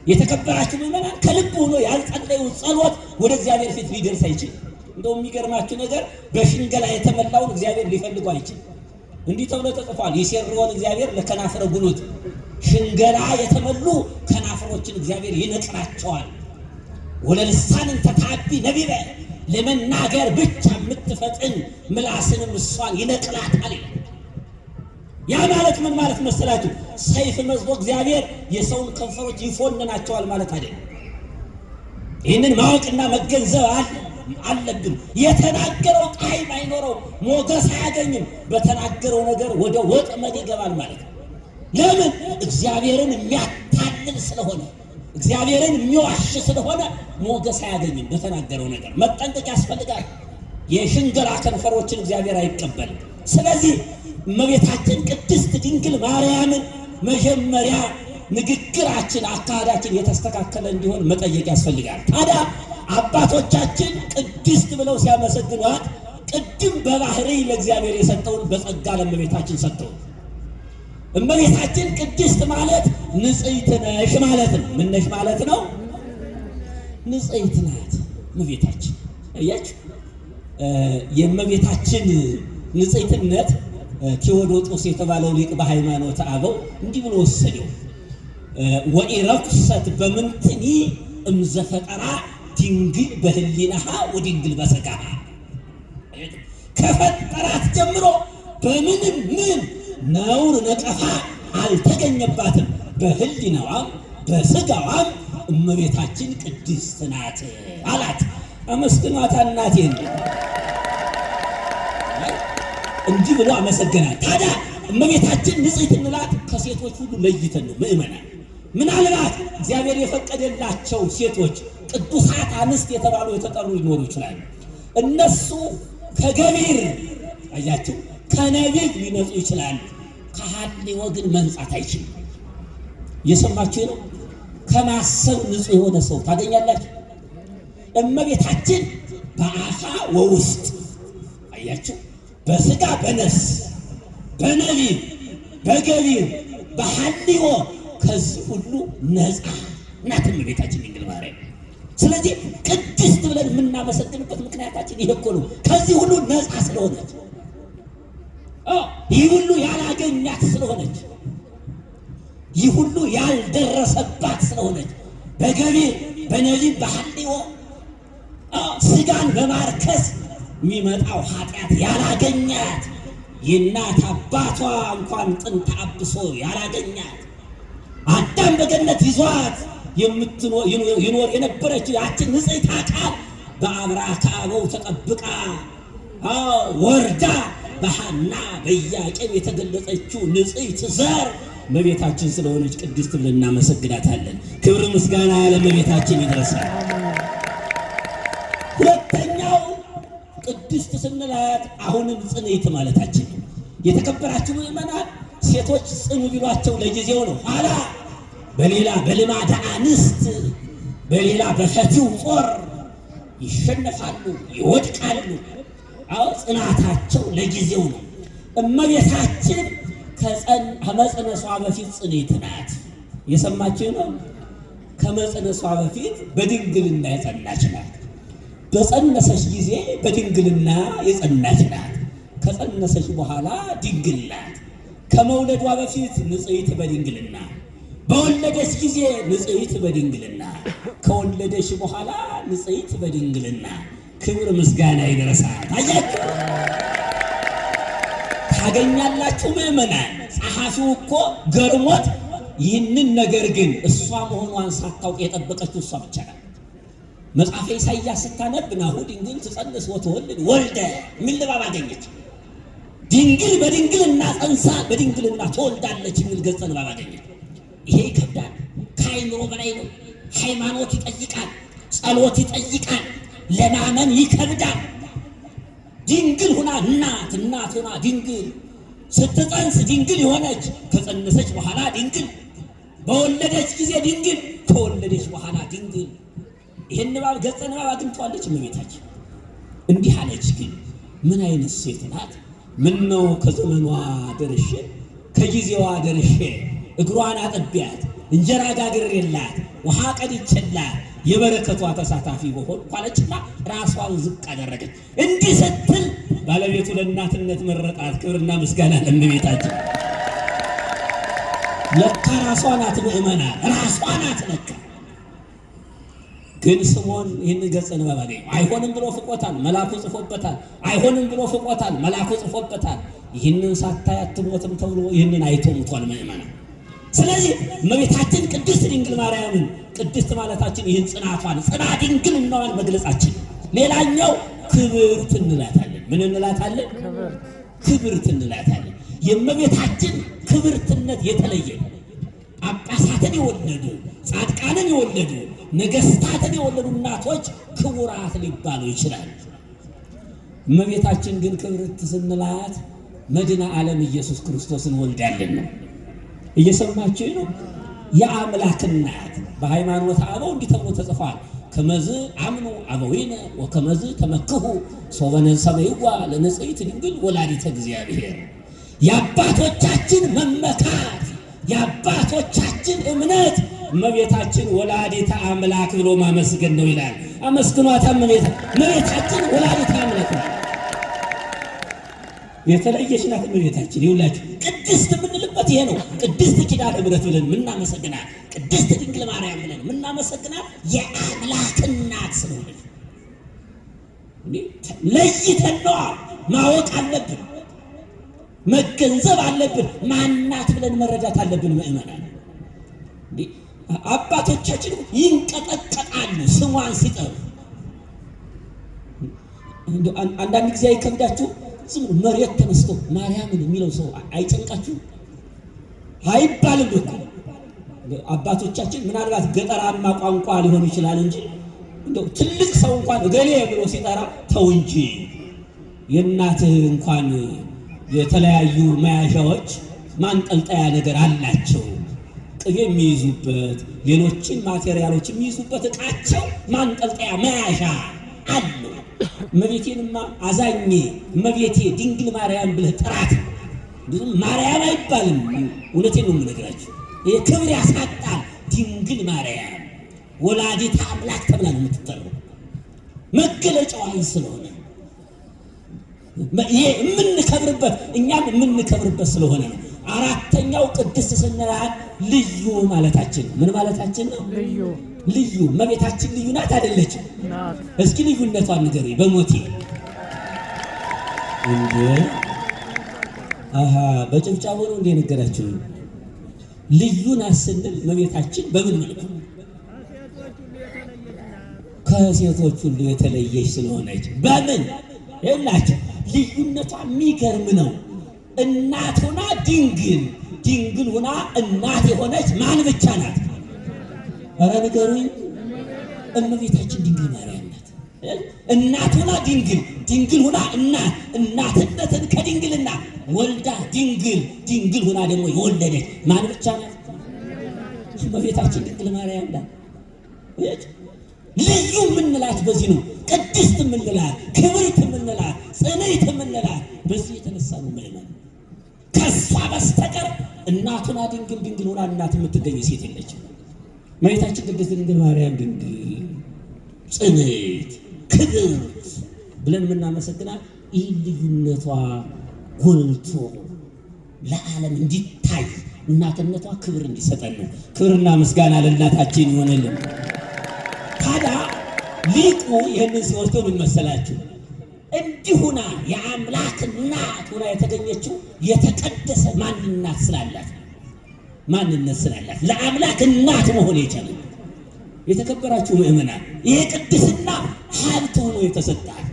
የተከበራችሁ ምእመናን ከልብ ሆኖ ያልጸለዩ ጸሎት ወደ እግዚአብሔር ፊት ሊደርስ አይችልም። እንደው የሚገርማችሁ ነገር በሽንገላ የተመላውን እግዚአብሔር ሊፈልገው አይችልም። እንዲህ ተብሎ ተጽፏል፣ ይሴርዎን እግዚአብሔር ለከናፍረ ጉሉት። ሽንገላ የተመሉ ከናፍሮችን እግዚአብሔር ይነቅራቸዋል። ወለልሳንን ተታቢ ነቢበ፣ ለመናገር ብቻ የምትፈጥን ምላስንም እሷን ይነቅላታል። ያ ማለት ምን ማለት መሰላችሁ? ሰይፍ መዝቦ እግዚአብሔር የሰውን ከንፈሮች ይፎንናቸዋል ማለት አይደለም። ይህንን ማወቅና መገንዘብ አለብን። የተናገረው ጣዕም አይኖረው፣ ሞገስ አያገኝም። በተናገረው ነገር ወደ ወጥመድ ይገባል ማለት ነው። ለምን? እግዚአብሔርን የሚያታልል ስለሆነ፣ እግዚአብሔርን የሚዋሽ ስለሆነ ሞገስ አያገኝም። በተናገረው ነገር መጠንቀቅ ያስፈልጋል። የሽንገላ ከንፈሮችን እግዚአብሔር አይቀበልም። ስለዚህ እመቤታችን ቅድስት ድንግል ማርያምን መጀመሪያ ንግግራችን፣ አካሄዳችን የተስተካከለ እንዲሆን መጠየቅ ያስፈልጋል። ታዲያ አባቶቻችን ቅድስት ብለው ሲያመሰግኗት ቅድም በባህሪ ለእግዚአብሔር የሰጠውን በጸጋ ለእመቤታችን ሰጠው። እመቤታችን ቅድስት ማለት ንጽሕት ነሽ ማለት ነው። ምን ነሽ ማለት ነው? ንጽሕት ናት እመቤታችን። እያችሁ የእመቤታችን ንጽሕትነት ቴዎዶጦስ የተባለው ሊቅ በሃይማኖተ አበው እንዲህ ብሎ ወሰደው። ወኢረኩሰት በምንትኒ እምዘፈጠራ ድንግል በህሊናሃ ወድንግል በሥጋሃ። ከፈጠራት ጀምሮ በምንም ምን ነውር ነቀፋ አልተገኘባትም። በህሊናዋም በሥጋዋም እመቤታችን ቅድስት ናት አላት። አመስግኗታ እናቴን እንዲህ ብሎ አመሰገናት። ታዲያ እመቤታችን ንጽሕት እንላት ከሴቶች ሁሉ ለይተን ነው ምእመናን። ምናልባት እግዚአብሔር የፈቀደላቸው ሴቶች ቅዱሳት አንስት የተባሉ የተጠሩ ሊኖሩ ይችላሉ። እነሱ ከገቢር አያቸው ከነቢብ ሊነጹ ይችላሉ። ከሐልዮ ግን መንጻት አይችልም። እየሰማችሁ ነው? ከማሰብ ንጹሕ የሆነ ሰው ታገኛላችሁ። እመቤታችን በአፋ ወውስጥ አያችሁ፣ በሥጋ በነፍስ በነቢብ በገቢር በሐልዮ ከዚህ ሁሉ ነፃ ናት እመቤታችን ድንግል ማርያም። ስለዚህ ቅድስት ብለን የምናመሰግንበት ምክንያታችን ይሄ እኮ ነው። ከዚህ ሁሉ ነፃ ስለሆነች፣ ይህ ሁሉ ያላገኛት ስለሆነች፣ ይህ ሁሉ ያልደረሰባት ስለሆነች፣ በገቢር በነቢብ በሐልዮ ሥጋን በማርከስ የሚመጣው ኃጢአት ያላገኛት፣ የእናት አባቷ እንኳን ጥንተ አብሶ ያላገኛት፣ አዳም በገነት ይዟት ይኖር የነበረችው ያችን ንጽሕት አካል በአብራከ አበው ተጠብቃ ወርዳ በሐና በኢያቄም የተገለጸችው ንጽሕት ዘር እመቤታችን ስለሆነች ቅድስት ብለን እናመሰግናታለን። ክብር ምስጋና ለእመቤታችን ይድረሳል። ሁለተኛው ቅድስት ስንላት አሁንም ጽንዕት ማለታችን ነው። የተከበራችሁ ምእመናን ሴቶች ጽኑ ቢሏቸው ለጊዜው ነው። ኋላ በሌላ በልማደ አንስት በሌላ በፈቲው ጦር ይሸነፋሉ፣ ይወድቃሉ። አዎ ጽናታቸው ለጊዜው ነው። እመቤታችን ከመጽነሷ በፊት ጽኔት ናት። የሰማችሁ ነው። ከመጽነሷ በፊት በድንግልና የጸናች ናት። በጸነሰች ጊዜ በድንግልና የጸናች ናት። ከጸነሰች በኋላ ድንግል ናት። ከመውለዷ በፊት ንጽሕት በድንግልና፣ በወለደች ጊዜ ንጽሕት በድንግልና፣ ከወለደች በኋላ ንጽሕት በድንግልና። ክብር ምስጋና ይድረሳት። አያችሁ ታገኛላችሁ ምእመናን። ጸሐፊው እኮ ገርሞት ይህንን ነገር ግን እሷ መሆኗን ሳታውቅ የጠበቀችው እሷ ብቻ ናት። መጽሐፈ ኢሳይያስ ስታነብ ናሁ ድንግል ትጸንስ ወትወልድ ወልደ የሚል ንባብ አገኘች። ድንግል በድንግልና ጸንሳ በድንግልና ትወልዳለች የሚል ገጸ ንባብ አገኘች። ይሄ ይከብዳል፣ ከአይምሮ በላይ ነው። ሃይማኖት ይጠይቃል፣ ጸሎት ይጠይቃል፣ ለማመን ይከብዳል። ድንግል ሁና እናት ሁና ድንግል ስትጸንስ ድንግል የሆነች ከጸነሰች በኋላ ድንግል፣ በወለደች ጊዜ ድንግል፣ ከወለደች በኋላ ድንግል። ይህን ንባብ ገጸ ንባብ አግኝተዋለች እመቤታችን። እንዲህ አለች። ግን ምን አይነት ሴት ናት? ምን ነው ከዘመኗ ደርሼ ከጊዜዋ ደርሼ እግሯን አጥቢያት እንጀራ ጋግሬላት ውሃ ቀድቼላት የበረከቷ ተሳታፊ በሆን ኳለችና ራሷን ዝቅ አደረገች። እንዲህ ስትል ባለቤቱ ለእናትነት መረጣት። ክብርና ምስጋና ለእመቤታችን። ለካ ራሷ ናት ምእመናን፣ ራሷ ናት ለካ። ግን ስምዖን ይህን ገጸ ንባብ አገኘው። አይሆንም ብሎ ፍቆታል፣ መልአኩ ጽፎበታል። አይሆንም ብሎ ፍቆታል፣ መልአኩ ጽፎበታል። ይህንን ሳታይ አትሞትም ተብሎ ይህንን አይቶ ሙቷል ምእመናን። ስለዚህ እመቤታችን ቅድስት ድንግል ማርያምን ቅድስት ማለታችን ይህን ጽናቷን ጽና ድንግልናዋን መግለጻችን። ሌላኛው ክብርት እንላታለን። ምን እንላታለን? ክብርት እንላታለን። የእመቤታችን ክብርትነት የተለየ ነው። ጳጳሳትን የወለዱ ጻድቃንን የወለዱ ነገስታትን የወለዱ እናቶች ክቡራት ሊባሉ ይችላል። እመቤታችን ግን ክብርት ስንላት መድኃኔ ዓለም ኢየሱስ ክርስቶስን ወልዳልን ነው። እየሰማችሁ ነው። የአምላክ እናት በሃይማኖት አበው እንዲህ ተብሎ ተጽፏል። ከመዝ አምኑ አበዊነ ወከመዝ ተመክሁ ሶበነ ሰመይዋ ለንጽሕት ድንግል ወላዲተ እግዚአብሔር። የአባቶቻችን መመካት የአባቶቻችን እምነት እመቤታችን ወላዲተ አምላክ ብሎ ማመስገን ነው ይላል። አመስግኗታ እመቤታችን ወላዲተ አምላክ ነው። የተለየች ናት እመቤታችን። ይኸውላችሁ ቅድስት የምንልበት ይሄ ነው። ቅድስት ኪዳነ ምሕረት ብለን ምናመሰግናት፣ ቅድስት ድንግል ማርያም ብለን ምናመሰግናት የአምላክ እናት ስለሆነች ለይተን ነዋ ማወቅ አለብን፣ መገንዘብ አለብን። ማናት ብለን መረዳት አለብን ምእመናን። አባቶቻችን ይንቀጠቀጣሉ ስሟን ሲጠሩ። አንዳንድ ጊዜ አይከብዳችሁ? ዝም መሬት ተነስቶ ማርያምን የሚለው ሰው አይጨንቃችሁ? አይባልም እኮ አባቶቻችን ምናልባት ገጠራማ ቋንቋ ሊሆን ይችላል እንጂ እንደው ትልቅ ሰው እንኳን እገሌ ብሎ ሲጠራ ተው እንጂ። የእናትህ እንኳን የተለያዩ መያዣዎች ማንጠልጠያ ነገር አላቸው። ቅቤ የሚይዙበት ሌሎችን ማቴሪያሎች የሚይዙበት እቃቸው ማንጠልጠያ መያዣ አለው። እመቤቴንማ አዛኜ እመቤቴ ድንግል ማርያም ብለህ ጥራት። ማርያም አይባልም። እውነቴን ነው የምነግራችሁ። ይሄ ክብር ያሳጣል። ድንግል ማርያም ወላዲተ አምላክ ተብላ ነው የምትጠራው። መገለጫዋ ስለሆነ ይሄ የምንከብርበት እኛም የምንከብርበት ስለሆነ ነው። አራተኛው ቅድስት ስንላት ልዩ ማለታችን ምን ማለታችን ነው? ልዩ። እመቤታችን ልዩ ናት አይደለችም? እስኪ ልዩነቷን ንገሩኝ በሞቴ እንዴ። በጭብጫቦ ነው እንዴ ነገራችሁ? ልዩ ናት ስንል እመቤታችን በምን መልኩ? ከሴቶች ሁሉ የተለየች ስለሆነች በምን ይላችሁ? ልዩነቷ የሚገርም ነው። እናት ሆና ድንግል፣ ድንግል ሆና እናት የሆነች ማን ብቻ ናት? ኧረ ንገሩኝ። እመቤታችን ድንግል ማርያም ናት። እናት ሆና ድንግል ሆና እናትነትን ከድንግልና ወልዳ ድንግል ሆና ደግሞ የወለደች ማን ብቻ ናት? እመቤታችን ድንግል ማርያም ናት። ልዩ የምንላት በዚህ ነው። ቅድስት የምንላት፣ ክብርት የምንላት፣ ጽንዕት የምንላት በዚህ የተነሳ ነው። ምእመን ከሷ በስተቀር እናቱና ድንግል ሆና እናት የምትገኝ ሴት የለችም። እመቤታችን ቅድስት ድንግል ማርያም ድንግል፣ ጽንዕት፣ ክብርት ብለን የምናመሰግናት ይህ ልዩነቷ ጎልቶ ለዓለም እንዲታይ እናትነቷ ክብር እንዲሰጠን ነው። ክብርና ምስጋና ለእናታችን ይሆንልን። ታዲያ ሊቁ ይህንን ሲወስደው ምን መሰላችሁ? እንዲሁና የአምላክ እናት ሆና የተገኘችው የተቀደሰ ማንነት ስላላት ለአምላክ እናት መሆን የቻለ የተከበራችሁ ምእመናን፣ ይሄ ቅድስና ሀብት ሆኖ የተሰጣት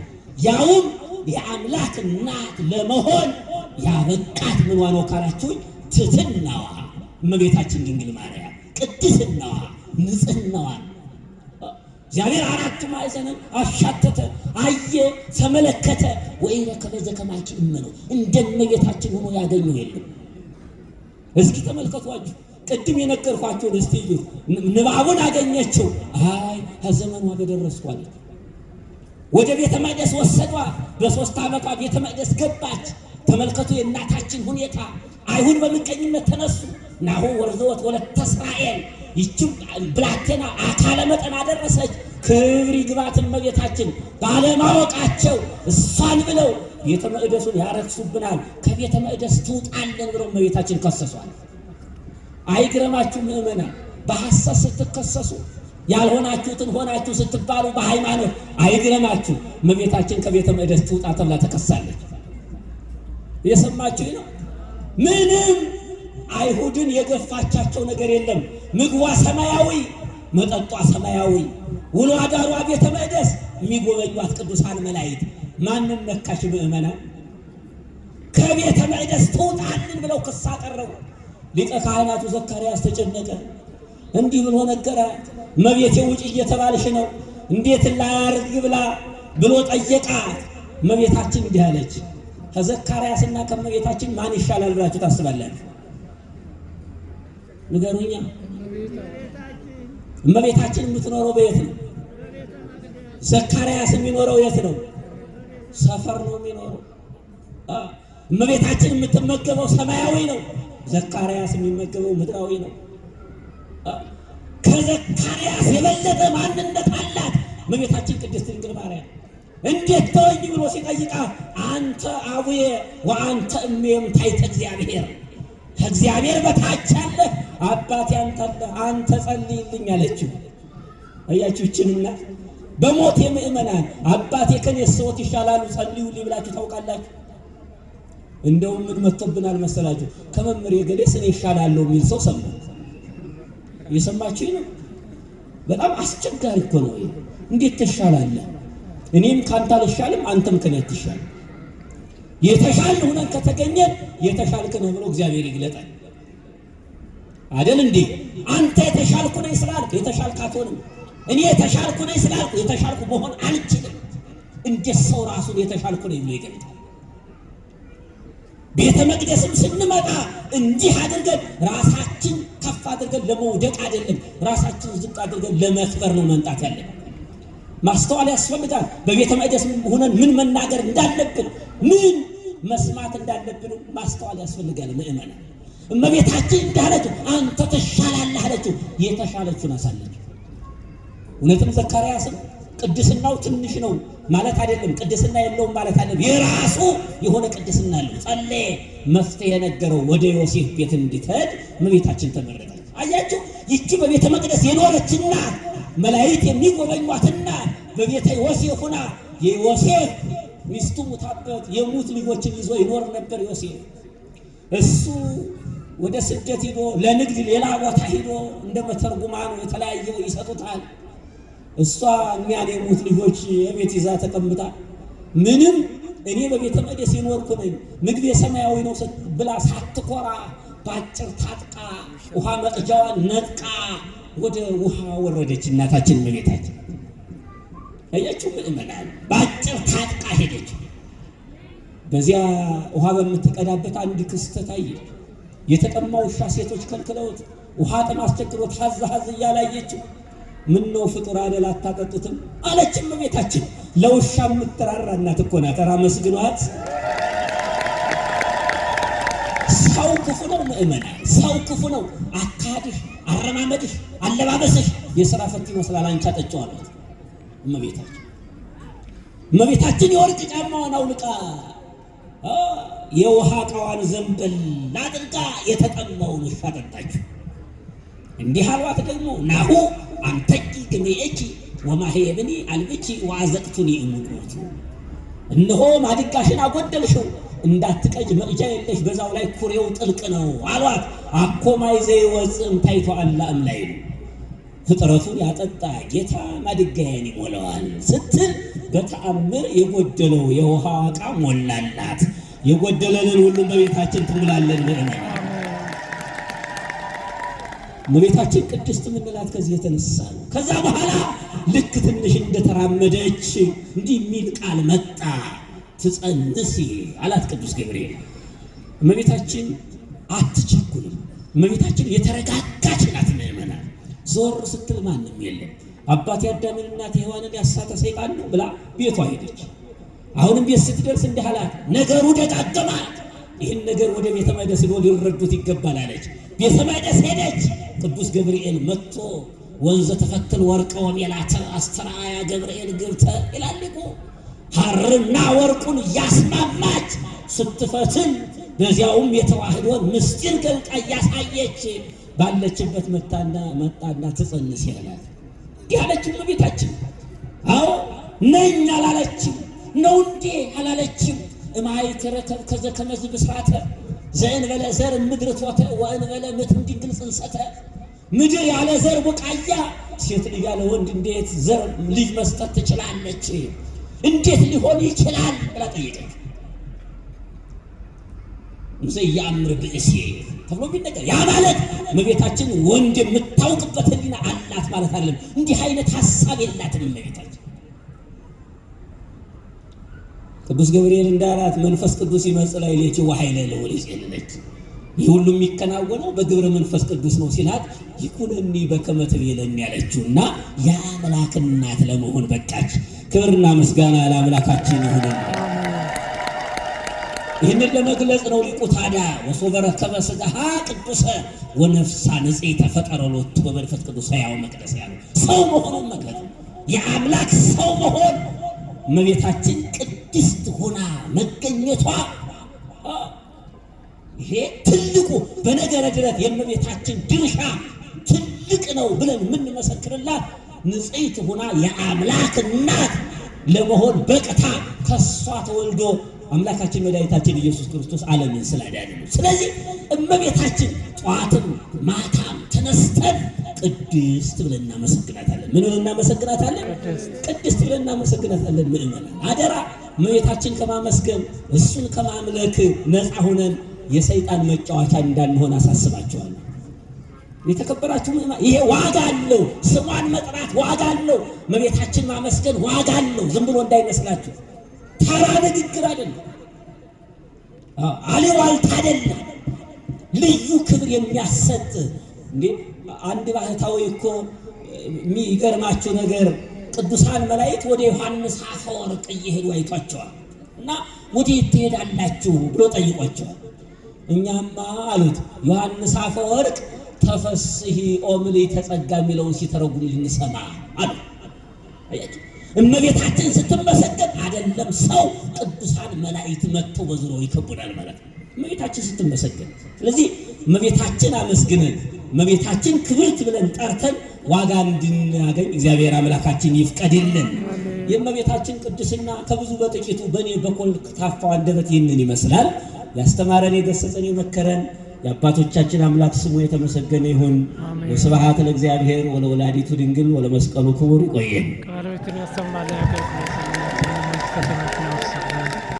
ያውም የአምላክ እናት ለመሆን ያበቃት ምኗ ነው ካላችሁኝ፣ ትሕትናዋ እመቤታችን ድንግል ማርያም፣ ቅድስናዋ፣ ንጽህናዋ። እግዚአብሔር አራት ማዕዘንን አሻተተ፣ አየ፣ ተመለከተ። ወኢረከበ ዘከማኪ እመኖ እንደ እመቤታችን ሆኖ ያገኘው የለም። እስኪ ተመልከቷችሁ፣ ቅድም የነገርኳቸውን እስቲ እዩት። ንባቡን አገኘችው። አይ ከዘመኗ በደረስኩ አለች። ወደ ቤተ መቅደስ ወሰዷት። በ3 ዓመቷ ቤተ መቅደስ ገባች። ተመልከቱ የእናታችን ሁኔታ። አይሁድ በምቀኝነት ተነሱ። ናሁ ወርዘወት ወለተ እስራኤል፣ ይችም ብላቴና አካለ መጠን አደረሰች። ክብር ይግባት እመቤታችን። ባለማወቃቸው እሷን ብለው ቤተ መቅደሱን ያረክሱብናል፣ ከቤተ መቅደስ ትውጣለን ብለው እመቤታችን ከሰሷል። አይግረማችሁ ምእመናን፣ በሐሰት ስትከሰሱ ያልሆናችሁትን ሆናችሁ ስትባሉ በሃይማኖት አይግረማችሁ። እመቤታችን ከቤተ መቅደስ ትውጣ ተብላ ተከሳለች። የሰማችሁ ነው። ምንም አይሁድን የገፋቻቸው ነገር የለም። ምግቧ ሰማያዊ፣ መጠጧ ሰማያዊ፣ ውሎ አዳሯ ቤተ መቅደስ፣ የሚጎበኟት ቅዱሳን መላእክት። ማንን ነካሽ ምእመናን? ከቤተ መቅደስ ትውጣልን ብለው ክስ አቀረቡ። ሊቀ ካህናቱ ዘካርያስ ተጨነቀ። እንዲህ ብሎ ነገራት። እመቤቴ ውጭ እየተባልሽ ነው፣ እንዴት ላያርግ ብሎ ጠየቃት። እመቤታችን እንዲህ አለች። ከዘካርያስና ከእመቤታችን ማን ይሻላል ብላችሁ ታስባላችሁ? ንገሩኛ። እመቤታችን የምትኖረው በየት ነው? ዘካርያስ የሚኖረው የት ነው? ሰፈር ነው የሚኖረው። እመቤታችን የምትመገበው ሰማያዊ ነው። ዘካርያስ የሚመገበው ምድራዊ ነው። ከዘካርያስ የበለጠ ማንነት አላት እመቤታችን ቅድስት ድንግል ማርያም። እንዴት ተወኝ ብሎ ሲጠይቃት አንተ አቡዬ ወአንተ እሜም ታሕተ እግዚአብሔር፣ ከእግዚአብሔር በታች አለ አባቴ አንተ አለ፣ አንተ ጸልይልኝ አለችው። አያችሁ ይችንና በሞት የምእመናን አባቴ ከኔስ ሰዎች ይሻላሉ ጸልዩልኝ ብላችሁ ታውቃላችሁ? እንደውም ምን መጥቶብናል መሰላችሁ? ከመምህር የገሌስ እኔ ይሻላለሁ የሚል ሰው ሰማ። እየሰማችሁ ነው? በጣም አስቸጋሪ እኮ ነው። እንዴት ትሻላለህ? እኔም ካንተ አልሻልም፣ አንተም ከኔ አትሻል። የተሻለ ሆነን ከተገኘን የተሻልክ ነው ብሎ እግዚአብሔር ይግለጣል አይደል እንዴ? አንተ የተሻልኩ ነኝ ስላልክ የተሻልክ አትሆንም። እኔ የተሻልኩ ነኝ ስላልኩ የተሻልኩ መሆን አልችልም። እንዴት ሰው ራሱን የተሻልኩ ነኝ ብሎ ይገልጣል? ቤተ መቅደስም ስንመጣ እንዲህ አድርገን ራሳችን ከፍ አድርገን ለመውደቅ አይደለም፣ ራሳችን ዝቅ አድርገን ለመክበር ነው መምጣት ያለብን። ማስተዋል ያስፈልጋል። በቤተ መቅደስ ሆነን ምን መናገር እንዳለብን፣ ምን መስማት እንዳለብን ማስተዋል ያስፈልጋል። ምእመናን እመቤታችን እንዳለችው አንተ ተሻላለህ አለችው። የተሻለችውን አሳለችው። እውነትም ዘካርያስም ቅድስናው ትንሽ ነው ማለት አይደለም፣ ቅድስና የለውም ማለት አይደለም። የራሱ የሆነ ቅድስና አለው። ጸለየ፣ መፍትሄ ነገረው። ወደ ዮሴፍ ቤት እንድትሄድ እመቤታችን ተመረጠች። አያችሁ፣ ይቺ በቤተ መቅደስ የኖረችና መላእክት የሚጎበኟትና በቤተ ዮሴፍ ሆና የዮሴፍ ሚስቱ ሙታበት የሙት ልጆችን ይዞ ይኖር ነበር። ዮሴፍ እሱ ወደ ስደት ሄዶ ለንግድ ሌላ ቦታ ሄዶ እንደ መተርጉማኑ የተለያየው ይሰጡታል። እሷ እኛን የሙት ልጆች የቤት ይዛ ተቀምጣ ምንም እኔ በቤተ መቅደስ የኖርኩ ነኝ ምግቤ ሰማያዊ ነው ብላ ሳትኮራ ባጭር ታጥቃ ውሃ መቅጃዋን ነጥቃ ወደ ውሃ ወረደች። እናታችን እመቤታችን አያችሁ ምእመናን፣ በአጭር ታጥቃ ሄደች። በዚያ ውሃ በምትቀዳበት አንድ ክስተት አየች። የተጠማ ውሻ ሴቶች ከልክለውት ውሃ ጥም አስቸግሮት ሀዝ እያላየችው ምን ነው ፍጡር አይደል አታጠጡትም አለችም እመቤታችን። ለውሻ የምትራራ እናት እኮ ናት። ኧረ አመስግኗት። ሰው ክፉ ነው ምእመናን፣ ሰው ክፉ ነው። አካሄድሽ፣ አረማመድሽ፣ አለባበስሽ የሥራ ፈት ይመስላል። አንቺ አጠጪው አሏት እመቤታችን የወርቅ ጫማዋን አውልቃ የውሃ ዕቃዋን ዘንበል አድርጋ የተጠማውን ውሻ አጠጣችው። እንዲህ አሏት ደግሞ ናሁ አንተቂ ግሜኤኪ ወማሄብኒ አልብቺ ወአዘቅቱኒ እሙቁት። እነሆ ማድጋሽን አጎደልሽው፣ እንዳትቀጅ መቅጃ የለሽ፣ በዛው ላይ ኩሬው ጥልቅ ነው አሏት። አኮማይ ዘይወፅም ታይቶ አላ እምላይ ፍጥረቱን ያጠጣ ጌታ ማድጋዬን ይሞላዋል ስትል በተአምር የጎደለው የውሃ ዕቃ ሞላላት። የጎደለንን ሁሉም በቤታችን ትሙላለን ምእመናን። እመቤታችን ቅድስት የምንላት ከዚህ የተነሳ ነው። ከዛ በኋላ ልክ ትንሽ እንደተራመደች እንዲህ የሚል ቃል መጣ። ትጸንሲ አላት ቅዱስ ገብርኤል። እመቤታችን አትቸኩልም። እመቤታችን የተረጋጋች ናት ምእመናን። ዞር ስትል ማንም የለም። አባት የአዳምን እናት ሔዋንን ያሳተ ሰይጣን ነው ብላ ቤቷ ሄደች። አሁንም ቤት ስትደርስ እንዲህ አላት፣ ነገሩ ደጋገማት። ይህን ነገር ወደ ቤተ መቅደስ ሄዶ ሊረዱት ይገባል አለች። ቤተ መቅደስ ሄደች። ቅዱስ ገብርኤል መጥቶ ወንዘ ተፈትል ወርቀ ወሜላተ አስተርአያ ገብርኤል ግብተ ይላል እኮ። ሐርና ወርቁን እያስማማች ስትፈትን፣ በዚያውም የተዋህዶን ምስጢር ገልጣ እያሳየች ባለችበት መጣና ትጸንስ ይላል። እንዲህ አለችው እመቤታችን። አዎ ነኝ አላለችም፣ ነው እንዴ አላለችም። እማይተረከብ ከዘከመዝ ብስራተ ዘእንበለ ዘር ምድር ቶተ ወእንበለ ምትም ድንግል ጽንሰተ። ምድር ያለ ዘር ቡቃያ፣ ሴት ልጅ ያለ ወንድ እንዴት ዘር ልጅ መስጠት ትችላለች? እንዴት ሊሆን ይችላል ብላ ጠየቀች። ዘያምር ብእሴ ተብሎ ቢነገር ያ ማለት እመቤታችን ወንድ የምታውቅበት ሕሊና አላት ማለት አይደለም። እንዲህ አይነት ሐሳብ የላትም እመቤታችን። ቅዱስ ገብርኤል እንዳላት መንፈስ ቅዱስ ይመጽእ ላዕሌኪ ወኃይለ ልዑል ይጼልለኪ። ይህ ሁሉ የሚከናወነው በግብረ መንፈስ ቅዱስ ነው ሲላት ይኩነኒ በከመ ትቤለኒ ያለችውና የአምላክ እናት ለመሆን በቃች። ክብርና ምስጋና ለአምላካችን ይሁን። ይህንን ለመግለጽ ነው ሊቁ ታዲያ ወሶበ ረከበ ሥጋሃ ቅዱሰ ወነፍሳ ንጽሕተ ፈጠረ ሎቱ በመንፈስ ቅዱስ ሕያው መቅደስ ያለው ሰው መሆኑን መግለጽ፣ የአምላክ ሰው መሆን እመቤታችን ቅድስት ሆና መገኘቷ ይሄ ትልቁ በነገረ ድነት የእመቤታችን ድርሻ ትልቅ ነው ብለን የምንመሰክርላት ንጽሕት ሆና የአምላክ እናት ለመሆን በቅታ ከሷ ተወልዶ አምላካችን መድኃኒታችን ኢየሱስ ክርስቶስ ዓለምን ስላዳነ ነው። ስለዚህ እመቤታችን ጠዋትም ማታም ተነስተን ቅድስት ብለን እናመሰግናታለን። ምን ብለን እናመሰግናታለን? ቅድስት ብለን እናመሰግናታለን። ምእመናን አደራ እመቤታችን ከማመስገን እሱን ከማምለክ ነፃ ሆነን የሰይጣን መጫወቻ እንዳንሆን አሳስባቸዋለሁ። የተከበራችሁ ምእመናን ይሄ ዋጋ አለው። ስሟን መጥራት ዋጋ አለው። እመቤታችን ማመስገን ዋጋ አለው። ዝም ብሎ እንዳይመስላችሁ ተራ ንግግር አይደለም፣ አሉባልታ አይደለም። ልዩ ክብር የሚያሰጥ እንዴ! አንድ ባህታዊ እኮ የሚገርማቸው ነገር ቅዱሳን መላእክት ወደ ዮሐንስ አፈወርቅ እየሄዱ አይቷቸዋል እና ወዴት ትሄዳላችሁ ብሎ ጠይቋቸዋል። እኛማ አሉት ዮሐንስ አፈወርቅ ተፈስሒ ኦምልዕተ ጸጋ የሚለውን ሲተረጉም ልንሰማ አሉ። አያችሁ እመቤታችን ስትመሰገን አይደለም ሰው ቅዱሳን መላእክት መጥተው በዙሪያው ይከቡናል ማለት ነው እመቤታችን ስትመሰገን። ስለዚህ እመቤታችን አመስግነን እመቤታችን ክብርት ብለን ጠርተን ዋጋ እንድናገኝ እግዚአብሔር አምላካችን ይፍቀድልን። የእመቤታችን ቅድስና ከብዙ በጥቂቱ በእኔ በኮልታፋው አንደበት ይህንን ይመስላል። ያስተማረን የገሰጸን የመከረን የአባቶቻችን አምላክ ስሙ የተመሰገነ ይሁን። ወስብሐት ለእግዚአብሔር ወለወላዲቱ ድንግል ወለመስቀሉ ክቡር። ይቆየን።